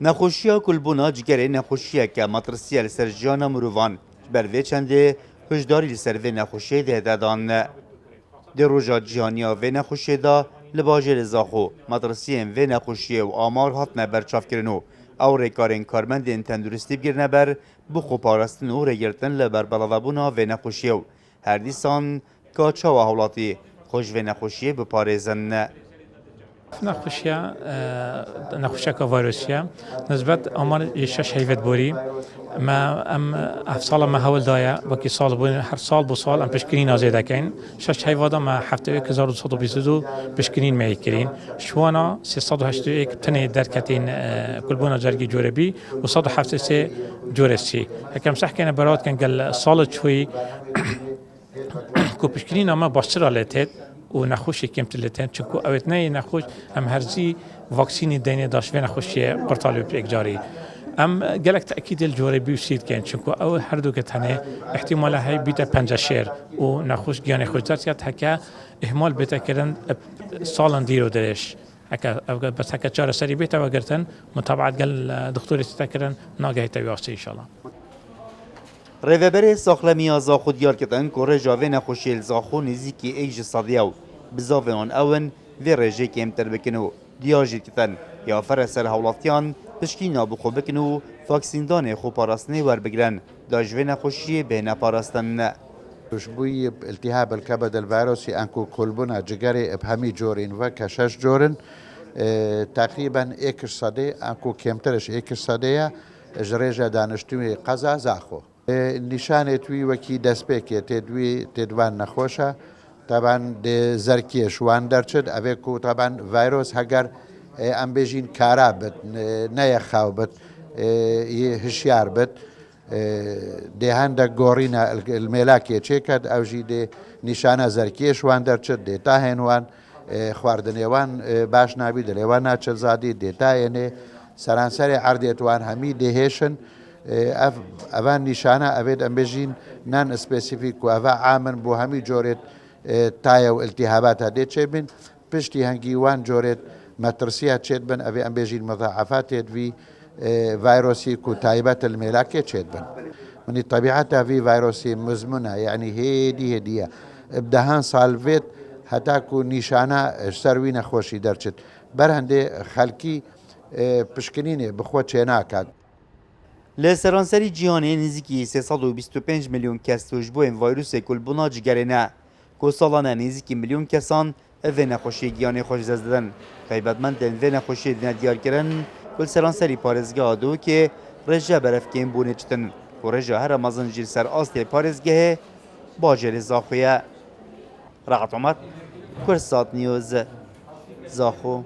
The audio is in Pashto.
نخوشیا کلبونا جگره نخوشیا که مطرسیه لسر جانا مروان بروی چنده هجداری لسر و نخوشی ده دادان. در روژا جهانیا و نخوشی دا لباجه لزاخو مطرسیه و نخوشی و آمار هات نبر چاف کرنو او ریکارین کارمند تندرستی بگیر نبر بخو پارستن و ریگرتن لبر بلدابونا و نخوشیو هر دیسان که چاو حولاتی خوش و نخوشی بپارزن. نخوشیا که ویروسیه نسبت آمار شش هیوت بوری ما افصال ما حول دایا وکی سال بون هر سال بو سال ام پشکنین آزیده کن شش هیوادا ما هفته 1222 پشکنین میکرین شوانا 381 تنه درکتین کلبونا جرگی جوربی و 173 جورسی هکم صح کنه برات کن قال سال چوی کو پشکنین ما باشتر لتت و نخوشی کمت لتن چونکو اوت نه نخوش هم هرزی واکسینی دینه داشت و نخوشی قرطالی بيجاري ام جالك تأكيد الجوربي وسيد كان شنكو او هر دو كتنه احتمال هاي بيتا 5 شهر و نخوش جاني خوشدار يات هكا اهمال بيتا كرن سالن ديرو درش هكا بس هكا چهار سري بيتا وگرتن متابعه قال دكتور تذكرن ناگهی تواسي ان شاء الله. ریوبر ساخلمی زاخو دیار کتن که رجاوه نخوشی الزاخو نزیکی ایج صدیو بزاوه آن اون و رجه که امتر بکنو دیاجی کتن یا فرسر حولاتیان پشکینا بخو بکنو فاکسیندان خو پاراستنه ور بگرن داجوه نخوشی به نپاراستن. شبوي التهاب الكبد الفيروسي انكو كلبنا جگري بهمي جورين و كشش جورن تقريبا اكش صدي انكو كمترش اكش صدية جريجة دانشتوي قزا زاخو نشانه توی وکی دسپیکه تدوان نخوشه طبعا زرکیه شوان درچد اوه کو طبعا ویروس هگر ام بجین کارا بد نیخاو بد هشیار بد ده هنده گورینا الملاکیه چه کد او جی ده نشانه زرکیه شوان درچد ده تا هنوان خواردنیوان باش نابی ده لیوان ناچل زادی ده تا اینه سرانسر عردیتوان همی دهیشن اوان نشانه اوید ام بجین نان اسپسیفیک و اوه عامن بو همی جورت تایو التهابات هده چه بین پشتی هنگی وان جورت مترسیه چه بین اوه ام بجین مضاعفات وی فيروسي كو تايبات الملاكة تشدبن من الطبيعة في فيروسي مزمنة يعني هدية بدهان صالفيت حتى كو نشانة سروين خوشي درچت برهنده خلقي پشکنینه بخواه چینا کد. لسرانسری جهانی نزدیکی 325 میلیون کس توجبو این ویروس کلبونا جگره نه که سالانه نزدیکی میلیون کسان او نخوشی گیانی خوش زدن خیبتمند و نخوشی دیار کردن کل سرانسری پارزگاه دو که رجا برف کم بونه چتن و رجا هر مزن جیر سر آستی پارزگاه باجر زاخویه. رقت عمر کرسات نیوز زاخو